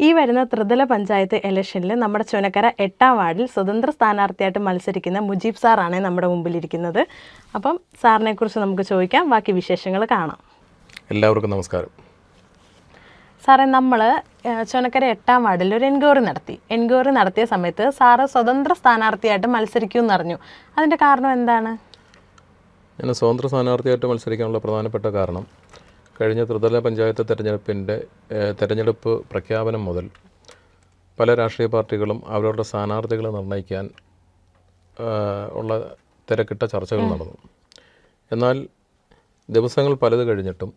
ഈ വരുന്ന ത്രിതല പഞ്ചായത്ത് ഇലക്ഷനിൽ നമ്മുടെ ചുനക്കര 8-ാം വാർഡിൽ സ്വതന്ത്ര സ്ഥാനാർത്ഥിയായിട്ട് മത്സരിക്കുന്ന മുജീബ് സാറാണ് നമ്മുടെ മുമ്പിലിരിക്കുന്നത്. അപ്പം സാറിനെ കുറിച്ച് നമുക്ക് ചോദിക്കാം, ബാക്കി വിശേഷങ്ങൾ കാണാം. എല്ലാവർക്കും നമസ്കാരം. സാറേ, നമ്മൾ ചുനക്കര 8-ാം വാർഡിൽ ഒരു എൻക്വയറി നടത്തിയ സമയത്ത് സാറ് സ്വതന്ത്ര സ്ഥാനാർത്ഥിയായിട്ട് മത്സരിക്കുമെന്ന് അറിഞ്ഞു. അതിൻ്റെ കാരണം എന്താണ്? ഞാൻ സ്വതന്ത്ര സ്ഥാനാർത്ഥിയായിട്ട് മത്സരിക്കാനുള്ള പ്രധാനപ്പെട്ട കാരണം കഴിഞ്ഞ ത്രിതല പഞ്ചായത്ത് തെരഞ്ഞെടുപ്പ് പ്രഖ്യാപനം മുതൽ പല രാഷ്ട്രീയ പാർട്ടികളും അവരുടെ സ്ഥാനാർത്ഥികളെ നിർണ്ണയിക്കാൻ ഉള്ള തിരക്കിട്ട ചർച്ചകൾ നടന്നു. എന്നാൽ ദിവസങ്ങൾ പലത് കഴിഞ്ഞിട്ടും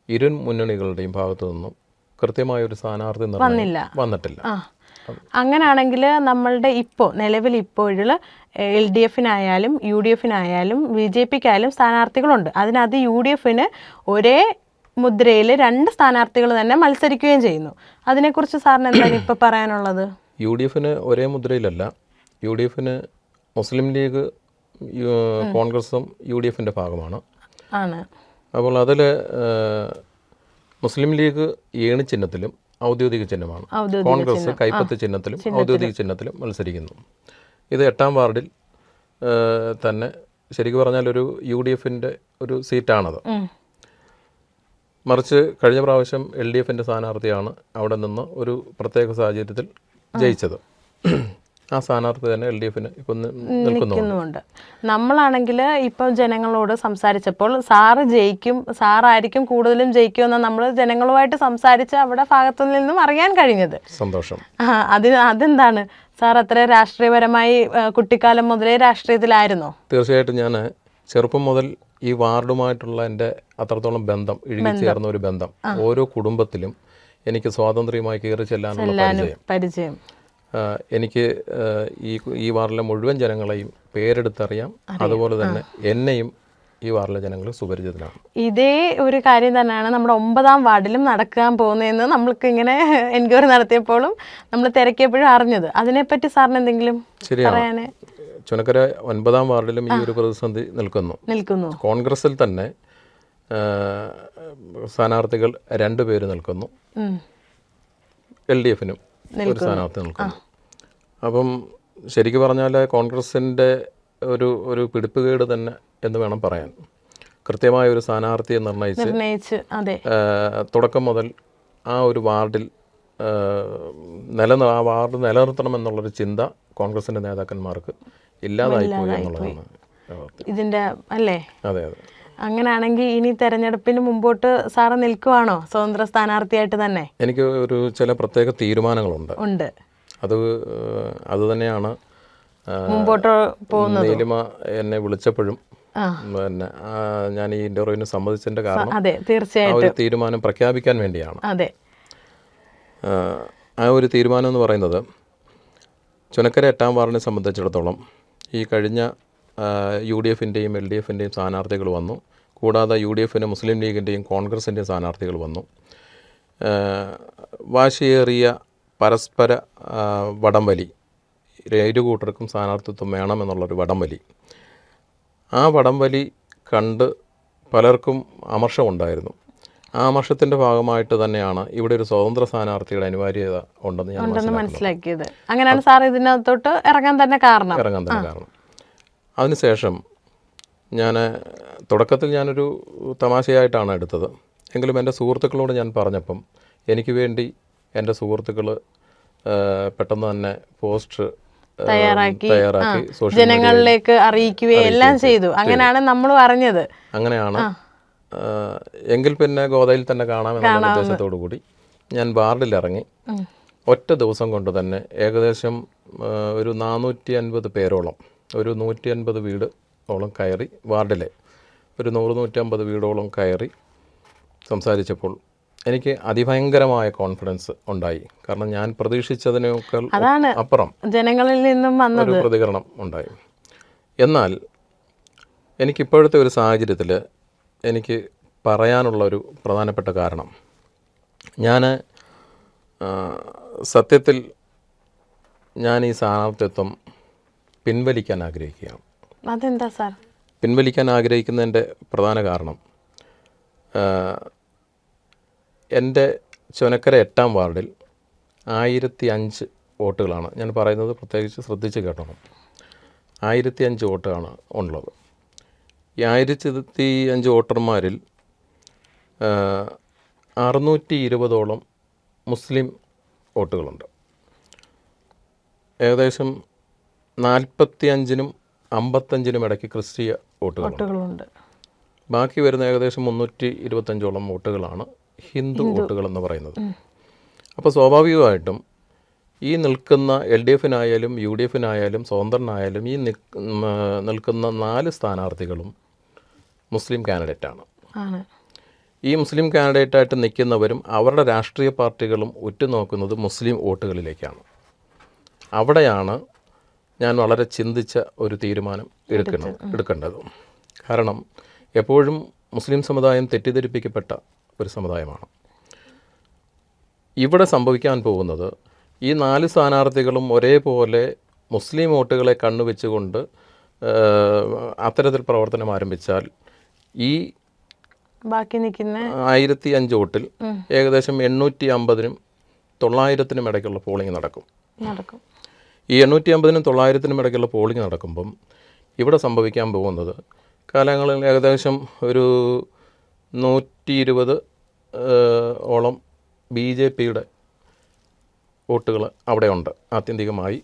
ഇരു മുന്നണികളുടെയും ഭാഗത്തു നിന്നും കൃത്യമായൊരു സ്ഥാനാർത്ഥി വന്നിട്ടില്ല. അങ്ങനെയാണെങ്കിൽ നമ്മളുടെ നിലവിൽ ഇപ്പോഴുള്ള LDF-നായാലും UDF-നായാലും BJP-ക്കായാലും സ്ഥാനാർത്ഥികളുണ്ട്. അതിനകത്ത് UDF-ന് ഒരേ മുദ്രയിൽ 2 സ്ഥാനാർത്ഥികൾ തന്നെ മത്സരിക്കുകയും ചെയ്യുന്നു. അതിനെക്കുറിച്ച് സാറിന് എന്താണ് ഇപ്പോൾ പറയാനുള്ളത്? UDF-ന് ഒരേ മുദ്രയിലല്ല. UDF-ന് മുസ്ലിം ലീഗ് കോൺഗ്രസും UDF-ൻ്റെ ഭാഗമാണ്. അപ്പോൾ അതിൽ മുസ്ലിം ലീഗ് ഏണി ചിഹ്നത്തിലും ഔദ്യോഗിക ചിഹ്നമാണ്, കോൺഗ്രസ് കൈപ്പത്തി ചിഹ്നത്തിലും ഔദ്യോഗിക ചിഹ്നത്തിലും മത്സരിക്കുന്നു. ഇത് 8-ാം വാർഡിൽ തന്നെ ശരിക്കും പറഞ്ഞാൽ ഒരു UDF-ൻ്റെ ഒരു സീറ്റാണത്. മറിച്ച് കഴിഞ്ഞ പ്രാവശ്യം LDF-ൻ്റെ സ്ഥാനാർത്ഥിയാണ് അവിടെ നിന്ന് ഒരു പ്രത്യേക സാഹചര്യത്തിൽ ജയിച്ചത്. ആ സ്ഥാനാർത്ഥി തന്നെ LDF-ന് ഇപ്പം നിൽക്കുന്നുണ്ട്. നമ്മളാണെങ്കിൽ ഇപ്പം ജനങ്ങളോട് സംസാരിച്ചപ്പോൾ സാറായിരിക്കും കൂടുതലും ജയിക്കുമെന്ന് നമ്മൾ ജനങ്ങളുമായിട്ട് സംസാരിച്ച് അവിടെ ഭാഗത്തു നിന്നും അറിയാൻ കഴിഞ്ഞത്. സന്തോഷം. അതെന്താണ് സാർ, അത്ര രാഷ്ട്രീയപരമായി കുട്ടിക്കാലം മുതലേ രാഷ്ട്രീയത്തിലായിരുന്നോ? തീർച്ചയായിട്ടും ഞാൻ ചെറുപ്പം മുതൽ ഈ വാർഡുമായിട്ടുള്ള എൻ്റെ അത്രത്തോളം ബന്ധം, ഇഴുകിച്ചേർന്ന ഒരു ബന്ധം, ഓരോ കുടുംബത്തിലും എനിക്ക് സ്വാതന്ത്ര്യമായി കയറി ചെല്ലാനുള്ള പരിചയം, എനിക്ക് ഈ വാർഡിലെ മുഴുവൻ ജനങ്ങളെയും പേരെടുത്തറിയാം. അതുപോലെ തന്നെ എന്നെയും ഈ വാർഡിലെ ജനങ്ങൾ സുപരിചിതനാണ്. ഇതേ ഒരു കാര്യം തന്നെയാണ് നമ്മുടെ 9-ാം വാർഡിലും നടക്കാൻ പോകുന്നതെന്ന് നമ്മൾക്ക് ഇങ്ങനെ എൻക്വയറി നടത്തിയപ്പോഴും നമ്മൾ തിരക്കിയപ്പോഴും അറിഞ്ഞത്. അതിനെപ്പറ്റി സാറിന് എന്തെങ്കിലും പറയാന്? ചുനക്കര 9-ാം വാർഡിലും ഈ ഒരു പ്രതിസന്ധി നിൽക്കുന്നു. കോൺഗ്രസിൽ തന്നെ സ്ഥാനാർത്ഥികൾ 2 പേര് നിൽക്കുന്നു, LDF-നും ഒരു സ്ഥാനാർത്ഥി നിൽക്കുന്നു. അപ്പം ശരിക്കും പറഞ്ഞാൽ കോൺഗ്രസിൻ്റെ ഒരു പിടിപ്പുകേട് തന്നെ എന്ന് വേണം പറയാൻ. കൃത്യമായ ഒരു സ്ഥാനാർത്ഥിയെ നിർണയിച്ച് തുടക്കം മുതൽ ആ ഒരു വാർഡിൽ ആ വാർഡ് നിലനിർത്തണമെന്നുള്ളൊരു ചിന്ത കോൺഗ്രസിൻ്റെ നേതാക്കന്മാർക്ക് ഇല്ലാതായിപ്പോയി എന്നുള്ളതാണ് ഇതിൻ്റെ അല്ലേ? അതെ. അങ്ങനെയാണെങ്കിൽ ഇനി തെരഞ്ഞെടുപ്പിന് മുമ്പോട്ട് സാറ് നിൽക്കുവാണോ സ്വതന്ത്ര സ്ഥാനാർത്ഥിയായിട്ട് തന്നെ? എനിക്ക് ചില പ്രത്യേക തീരുമാനങ്ങളുണ്ട്. അത് തന്നെയാണ് മുമ്പോട്ട് പോകുന്നത്. നീലിമ എന്നെ വിളിച്ചപ്പോഴും പിന്നെ ഞാൻ ഈ ഇന്റർവ്യൂവിന് സമ്മതിച്ചതിന്റെ കാരണം ആ ഒരു തീരുമാനം പ്രഖ്യാപിക്കാൻ വേണ്ടിയാണ്. ആ ഒരു തീരുമാനം എന്ന് പറയുന്നത് ചുനക്കര 8-ാം വാർഡിനെ സംബന്ധിച്ചിടത്തോളം ഈ കഴിഞ്ഞ UDF-ൻ്റെയും LDF-ൻ്റെയും സ്ഥാനാർത്ഥികൾ വന്നു. കൂടാതെ UDF-ന് മുസ്ലിം ലീഗിൻ്റെയും കോൺഗ്രസിൻ്റെയും സ്ഥാനാർത്ഥികൾ വന്നു. വാശിയേറിയ പരസ്പര വടംവലി, ഇരു കൂട്ടർക്കും സ്ഥാനാർത്ഥിത്വം വേണമെന്നുള്ളൊരു വടംവലി. ആ വടംവലി കണ്ട് പലർക്കും അമർഷമുണ്ടായിരുന്നു. ആ അമർഷത്തിൻ്റെ ഭാഗമായിട്ട് തന്നെയാണ് ഇവിടെ ഒരു സ്വതന്ത്ര സ്ഥാനാർത്ഥിയുടെ അനിവാര്യത ഉണ്ടെന്ന് ഞാൻ മനസ്സിലാക്കിയത്. അങ്ങനെയാണ് സാർ ഇതിനകത്തോട്ട് ഇറങ്ങാൻ തന്നെ കാരണം. അതിനുശേഷം ഞാൻ തുടക്കത്തിൽ ഞാനൊരു തമാശയായിട്ടാണ് എടുത്തത്. എങ്കിലും എൻ്റെ സുഹൃത്തുക്കളോട് ഞാൻ പറഞ്ഞപ്പം എനിക്ക് വേണ്ടി എൻ്റെ സുഹൃത്തുക്കൾ പെട്ടെന്ന് തന്നെ പോസ്റ്റ് തയ്യാറാക്കി ജനങ്ങളിലേക്ക് അറിയിക്കുകയും എല്ലാം ചെയ്തു. അങ്ങനെയാണ് നമ്മൾ അറിഞ്ഞത്. അങ്ങനെയാണ്. എങ്കിൽ പിന്നെ ഗോതയിൽ തന്നെ കാണാമെന്നുള്ള ഉദ്ദേശത്തോടു കൂടി ഞാൻ വാർഡിൽ ഇറങ്ങി. ഒറ്റ ദിവസം കൊണ്ട് തന്നെ ഏകദേശം ഒരു 450 പേരോളം, ഒരു 150 വീടോളം കയറി, വാർഡിലെ ഒരു 100-150 വീടോളം കയറി സംസാരിച്ചപ്പോൾ എനിക്ക് അതിഭയങ്കരമായ കോൺഫിഡൻസ് ഉണ്ടായി. കാരണം ഞാൻ പ്രതീക്ഷിച്ചതിനേക്കാൾ അപ്പുറം ജനങ്ങളിൽ നിന്നും ഒരു പ്രതികരണം ഉണ്ടായി. എന്നാൽ എനിക്കിപ്പോഴത്തെ ഒരു സാഹചര്യത്തിൽ എനിക്ക് പറയാനുള്ള ഒരു പ്രധാനപ്പെട്ട കാരണം, ഞാൻ സത്യത്തിൽ ഞാൻ ഈ സ്ഥാനാർത്ഥിത്വം പിൻവലിക്കാൻ ആഗ്രഹിക്കുകയാണ്. അതെന്താ സാർ? പിൻവലിക്കാൻ ആഗ്രഹിക്കുന്നതിൻ്റെ പ്രധാന കാരണം, എൻ്റെ ചുനക്കര 8-ാം വാർഡിൽ 1005 വോട്ടുകളാണ്. ഞാൻ പറയുന്നത് പ്രത്യേകിച്ച് ശ്രദ്ധിച്ച് കേട്ടണം. 1005 വോട്ടാണ് ഉള്ളത്. ഈ 1005 വോട്ടർമാരിൽ 620ഓളം മുസ്ലിം വോട്ടുകളുണ്ട്. ഏകദേശം 45നും 55നും ഇടയ്ക്ക് ക്രിസ്തീയ വോട്ടുകളുണ്ട്. ബാക്കി വരുന്ന ഏകദേശം 325ഓളം വോട്ടുകളാണ് ഹിന്ദു വോട്ടുകളെന്ന് പറയുന്നത്. അപ്പോൾ സ്വാഭാവികമായിട്ടും ഈ നിൽക്കുന്ന LDFനായാലും UDFനായാലും സ്വതന്ത്രനായാലും ഈ നിൽക്കുന്ന 4 സ്ഥാനാർത്ഥികളും മുസ്ലിം കാൻഡിഡേറ്റാണ്. ഈ മുസ്ലിം കാൻഡിഡേറ്റായിട്ട് നിൽക്കുന്നവരും അവരുടെ രാഷ്ട്രീയ പാർട്ടികളും ഉറ്റുനോക്കുന്നത് മുസ്ലിം വോട്ടുകളിലേക്കാണ്. അവിടെയാണ് ഞാൻ വളരെ ചിന്തിച്ച ഒരു തീരുമാനം എടുക്കേണ്ടത്. കാരണം എപ്പോഴും മുസ്ലിം സമുദായം തെറ്റിദ്ധരിപ്പിക്കപ്പെട്ട ഒരു സമുദായമാണ്. ഇവിടെ സംഭവിക്കാൻ പോകുന്നത് ഈ 4 സ്ഥാനാർത്ഥികളും ഒരേപോലെ മുസ്ലിം വോട്ടുകളെ കണ്ണുവെച്ചുകൊണ്ട് അത്തരത്തിൽ പ്രവർത്തനം ആരംഭിച്ചാൽ ഈ ബാക്കി നിൽക്കുന്ന 1005 വോട്ടിൽ ഏകദേശം 850നും 900നും ഇടയ്ക്കുള്ള പോളിംഗ് നടക്കും. ഈ 850നും 900നും ഇടയ്ക്കുള്ള പോളിംഗ് നടക്കുമ്പം ഇവിടെ സംഭവിക്കാൻ പോകുന്നത് കാലങ്ങളിൽ ഏകദേശം ഒരു 120 ഓളം BJPയുടെ വോട്ടുകൾ അവിടെ ഉണ്ട്. ആത്യന്തികമായി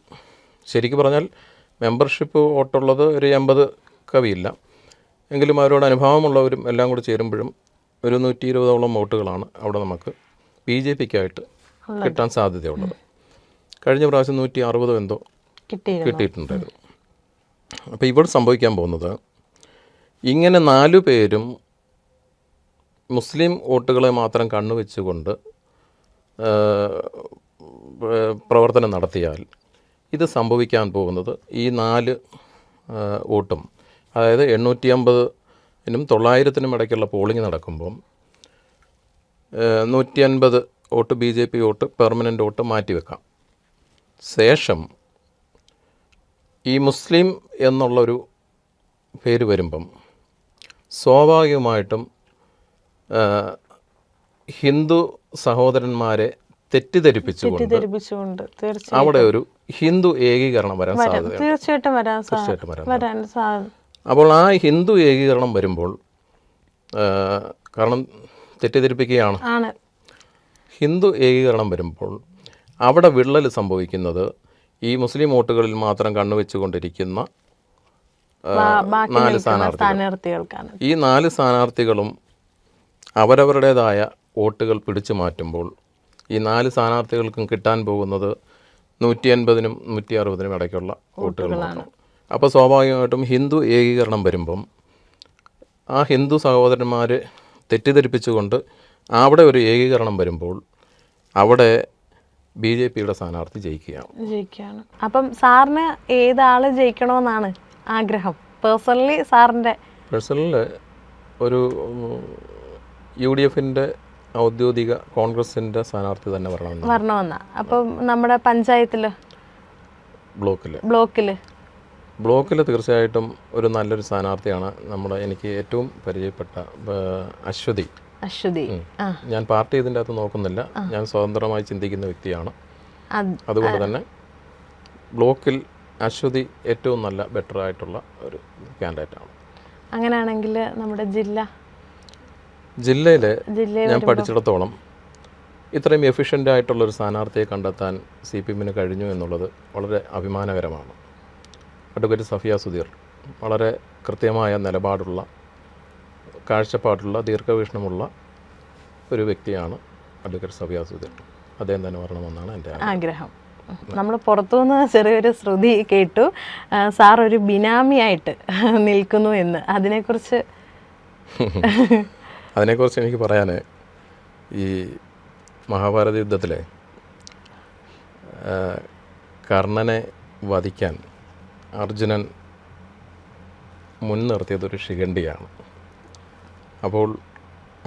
ശരിക്കും പറഞ്ഞാൽ മെമ്പർഷിപ്പ് വോട്ടുള്ളത് ഒരു 80 കവിയില്ല. എങ്കിലും അവരോട് അനുഭവമുള്ളവരും എല്ലാം കൂടി ചേരുമ്പോഴും ഒരു 120ഓളം വോട്ടുകളാണ് അവിടെ നമുക്ക് BJPക്കായിട്ട് കിട്ടാൻ സാധ്യതയുള്ളത്. കഴിഞ്ഞ പ്രാവശ്യം 160 എന്തോ കിട്ടിയിട്ടുണ്ടായിരുന്നു. അപ്പോൾ ഇവിടെ സംഭവിക്കാൻ പോകുന്നത് ഇങ്ങനെ 4 പേരും മുസ്ലിം വോട്ടുകളെ മാത്രം കണ്ണുവെച്ചുകൊണ്ട് പ്രവർത്തനം നടത്തിയാൽ ഇത് സംഭവിക്കാൻ പോകുന്നത് ഈ 4 വോട്ടും, അതായത് 850നും 900നും ഇടയ്ക്കുള്ള പോളിംഗ് നടക്കുമ്പം 150 vote BJP vote permanent vote മാറ്റിവെക്കാം. ശേഷം ഈ മുസ്ലിം എന്നുള്ളൊരു പേര് വരുമ്പം സ്വാഭാവികമായിട്ടും ഹിന്ദു സഹോദരന്മാരെ തെറ്റിദ്ധരിപ്പിച്ചുകൊണ്ട് അവിടെ ഒരു ഹിന്ദു ഏകീകരണം വരാൻ സാധ്യതയുണ്ട്. തീർച്ചയായിട്ടും വരാൻ സാധ്യത. അപ്പോൾ ആ ഹിന്ദു ഏകീകരണം വരുമ്പോൾ, കാരണം തെറ്റിദ്ധരിപ്പിക്കുകയാണ്, ഹിന്ദു ഏകീകരണം വരുമ്പോൾ അവിടെ വിള്ളൽ സംഭവിക്കുന്നത് ഈ മുസ്ലിം വോട്ടുകളിൽ മാത്രം കണ്ണുവെച്ചുകൊണ്ടിരിക്കുന്ന 4 സ്ഥാനാർത്ഥികൾക്കാണ്. ഈ 4 സ്ഥാനാർത്ഥികളും അവരവരുടേതായ വോട്ടുകൾ പിടിച്ചു മാറ്റുമ്പോൾ ഈ 4 സ്ഥാനാർത്ഥികൾക്കും കിട്ടാൻ പോകുന്നത് 180നും 160നും ഇടയ്ക്കുള്ള വോട്ടുകളാണ്. അപ്പോൾ സ്വാഭാവികമായിട്ടും ഹിന്ദു ഏകീകരണം വരുമ്പം ആ ഹിന്ദു സഹോദരന്മാരെ തെറ്റിദ്ധരിപ്പിച്ചുകൊണ്ട് അവിടെ ഒരു ഏകീകരണം വരുമ്പോൾ അവിടെ BJPയുടെ സ്ഥാനാർത്ഥി ജയിക്കുകയാണ്. അപ്പം സാറിന് ഏതാള് ജയിക്കണമെന്നാണ് ആഗ്രഹം? പേഴ്സണലി ഒരു UDFൻ്റെ ഔദ്യോഗിക കോൺഗ്രസിൻ്റെ സ്ഥാനാർത്ഥി തന്നെ വരണമെന്നാ. അപ്പം നമ്മുടെ പഞ്ചായത്തിൽ ബ്ലോക്കിൽ തീർച്ചയായിട്ടും ഒരു നല്ലൊരു സ്ഥാനാർത്ഥിയാണ് എനിക്ക് ഏറ്റവും പരിചയപ്പെട്ട അശ്വതി. ഞാൻ പാർട്ടി ഇതിൻ്റെ അകത്ത് നോക്കുന്നില്ല, ഞാൻ സ്വതന്ത്രമായി ചിന്തിക്കുന്ന വ്യക്തിയാണ്. അതുകൊണ്ട് തന്നെ ബ്ലോക്കിൽ അശ്വതി ഏറ്റവും നല്ല ബെറ്റർ ആയിട്ടുള്ള ഒരു കാൻഡിഡേറ്റാണ്. അങ്ങനെയാണെങ്കിൽ നമ്മുടെ ജില്ലയിൽ ഞാൻ പഠിച്ചിടത്തോളം ഇത്രയും എഫിഷ്യൻ്റ് ആയിട്ടുള്ളൊരു സ്ഥാനാർത്ഥിയെ കണ്ടെത്താൻ CPM-ന് കഴിഞ്ഞു എന്നുള്ളത് വളരെ അഭിമാനകരമാണ്. അഡ്വക്കേറ്റ് സഫിയ സുധീർ വളരെ കൃത്യമായ നിലപാടുള്ള, കാഴ്ചപ്പാടുള്ള, ദീർഘവീക്ഷണമുള്ള ഒരു വ്യക്തിയാണ് അഡ്വക്കേറ്റ് സഫിയ സുധീർ. അദ്ദേഹം തന്നെ വരണമെന്നാണ് എൻ്റെ ആഗ്രഹം. നമ്മൾ പുറത്തുനിന്ന് ചെറിയൊരു ശ്രുതി കേട്ടു, സാർ ഒരു ബിനാമിയായിട്ട് നിൽക്കുന്നു എന്ന്. അതിനെക്കുറിച്ച് എനിക്ക് പറയാൻ, ഈ മഹാഭാരത യുദ്ധത്തിലെ കർണനെ വധിക്കാൻ അർജുനൻ മുൻനിർത്തിയതൊരു ശിഖണ്ഡിയാണ്. അപ്പോൾ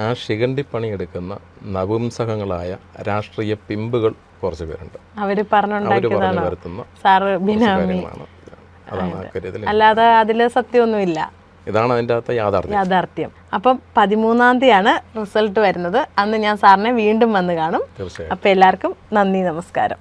ആ ശിഖണ്ഡി പണിയെടുക്കുന്ന നപുംസകങ്ങളായ രാഷ്ട്രീയ പിമ്പുകൾ കുറച്ച് പേരുണ്ട്. അവർ പറഞ്ഞു വരുത്തുന്ന കാര്യങ്ങളാണ്. അല്ലാതെ അതിൽ സത്യമൊന്നുമില്ല. ഇതാണ് അതിൻ്റെ അകത്തെ യാഥാർത്ഥ്യം. അപ്പം 13-ാം തീയതിയാണ് റിസൾട്ട് വരുന്നത്. അന്ന് ഞാൻ സാറിനെ വീണ്ടും വന്ന് കാണും. തീർച്ചയായും. അപ്പോൾ എല്ലാവർക്കും നന്ദി, നമസ്കാരം.